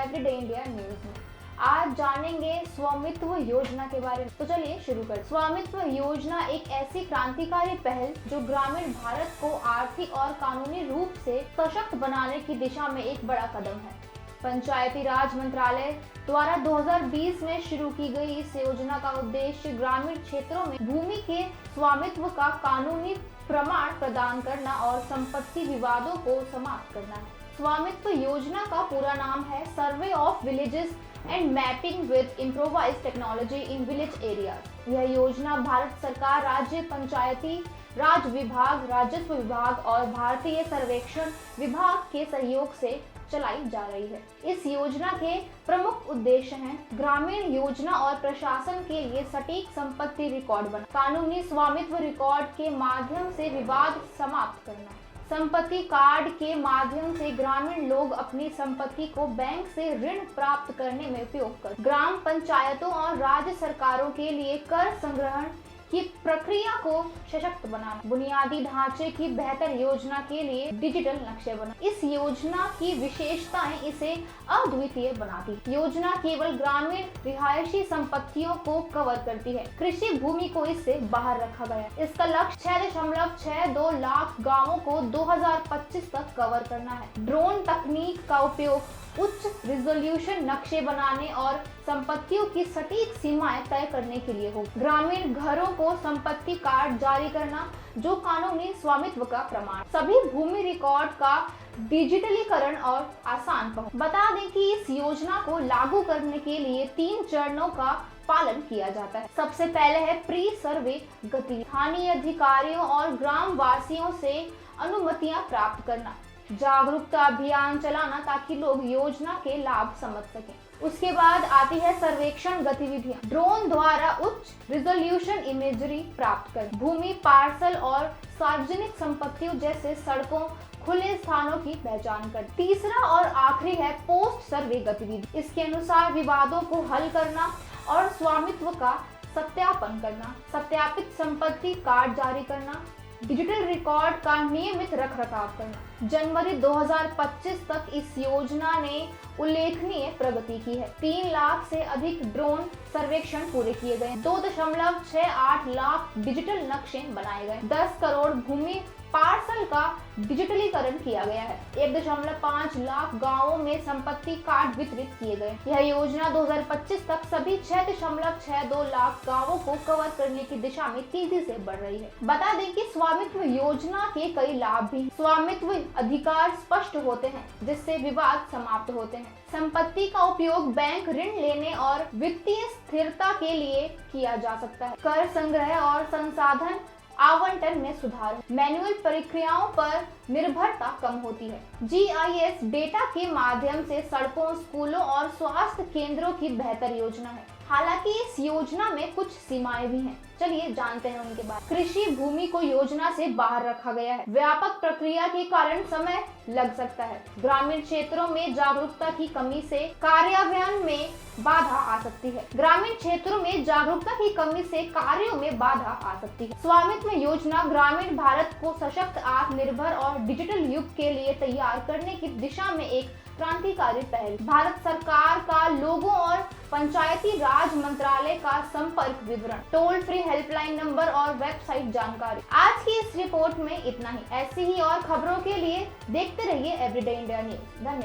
Everyday India news में। आज जानेंगे स्वामित्व योजना के बारे में। तो चलिए शुरू करें। स्वामित्व योजना एक ऐसी क्रांतिकारी पहल जो ग्रामीण भारत को आर्थिक और कानूनी रूप से सशक्त बनाने की दिशा में एक बड़ा कदम है। पंचायती राज मंत्रालय द्वारा 2020 में शुरू की गई इस योजना का उद्देश्य ग्रामीण क्षेत्रों में भूमि के स्वामित्व का कानूनी प्रमाण प्रदान करना और संपत्ति विवादों को समाप्त करना है। स्वामित्व योजना का पूरा नाम है survey of villages and mapping with improvised technology in village areas. यह योजना भारत सरकार, राज्य पंचायती राज विभाग, राजस्व विभाग और भारतीय सर्वेक्षण विभाग के सहयोग से चलाई जा रही है। इस योजना के प्रमुख उद्देश्य हैं ग्रामीण योजना और प्रशासन के लिए सटीक संपत्ति रिकॉर्ड बनाना, कानूनी स्वामित्व रिकॉर्ड के माध्यम से विवाद समाप्त करना, संपत्ति कार्ड के माध्यम से ग्रामीण लोग अपनी संपत्ति को बैंक से ऋण प्राप्त करने में उपयोग कर, ग्राम पंचायतों और राज्य सरकारों के लिए कर संग्रहण की प्रक्रिया को सशक्त बनाना, बुनियादी ढांचे की बेहतर योजना के लिए डिजिटल नक्शे बनाना। इस योजना की विशेषताएं इसे अद्वितीय बनाती। योजना केवल ग्रामीण रिहायशी संपत्तियों को कवर करती है, कृषि भूमि को इससे बाहर रखा गया। इसका लक्ष्य 6.62 लाख गाँवों को 2025 तक कवर करना है। ड्रोन तकनीक का उपयोग उच्च रिजोल्यूशन नक्शे बनाने और संपत्तियों की सटीक सीमाएं तय करने के लिए हो। ग्रामीण घरों को संपत्ति कार्ड जारी करना जो कानूनी स्वामित्व का प्रमाण, सभी भूमि रिकॉर्ड का डिजिटलीकरण और आसान पहुंच। बता दें कि इस योजना को लागू करने के लिए 3 चरणों का पालन किया जाता है। सबसे पहले है प्री सर्वे गतिविधि, स्थानीय अधिकारियों और ग्राम वासियों से अनुमतियां प्राप्त करना, जागरूकता अभियान चलाना ताकि लोग योजना के लाभ समझ सकें। उसके बाद आती है सर्वेक्षण गतिविधियां, ड्रोन द्वारा उच्च रिजोल्यूशन इमेजरी प्राप्त कर, भूमि पार्सल और सार्वजनिक संपत्तियों जैसे सड़कों, खुले स्थानों की पहचान कर। तीसरा और आखिरी है पोस्ट सर्वे गतिविधि, इसके अनुसार विवादों को हल करना और स्वामित्व का सत्यापन करना, सत्यापित संपत्ति कार्ड जारी करना, डिजिटल रिकॉर्ड का नियमित रखरखाव करना। जनवरी 2025 तक इस योजना ने उल्लेखनीय प्रगति की है। 3 लाख से अधिक ड्रोन सर्वेक्षण पूरे किए गए, 2.68 लाख डिजिटल नक्शे बनाए गए, 10 करोड़ भूमि पार्सल का डिजिटलीकरण किया गया है, 1.5 लाख गांवों में संपत्ति कार्ड वितरित किए गए। यह योजना 2025 तक सभी 6.62 लाख गांवों को कवर करने की दिशा में तेजी से बढ़ रही है। बता दें कि स्वामित्व योजना के कई लाभ भी। स्वामित्व अधिकार स्पष्ट होते हैं जिससे विवाद समाप्त होते हैं। संपत्ति का उपयोग बैंक ऋण लेने और वित्तीय स्थिरता के लिए किया जा सकता है। कर संग्रह और संसाधन आवंटन में सुधार, मैनुअल प्रक्रियाओं पर निर्भरता कम होती है। GIS डेटा के माध्यम से सड़कों, स्कूलों और स्वास्थ्य केंद्रों की बेहतर योजना है। हालांकि इस योजना में कुछ सीमाएं भी हैं। चलिए जानते हैं उनके बारे में। कृषि भूमि को योजना से बाहर रखा गया है। व्यापक प्रक्रिया के कारण समय लग सकता है। ग्रामीण क्षेत्रों में जागरूकता की कमी से कार्यान्वयन में बाधा आ सकती है। ग्रामीण क्षेत्रों में जागरूकता की कमी से कार्यों में बाधा आ सकती है। स्वामित्व योजना ग्रामीण भारत को सशक्त, आत्मनिर्भर और डिजिटल युग के लिए तैयार करने की दिशा में एक क्रांतिकारी पहल। भारत सरकार का लोगों और पंचायती राज मंत्रालय का संपर्क विवरण, टोल फ्री हेल्पलाइन नंबर और वेबसाइट जानकारी। आज की इस रिपोर्ट में इतना ही। ऐसी ही और खबरों के लिए देखते रहिए एवरीडे इंडिया न्यूज। धन्यवाद।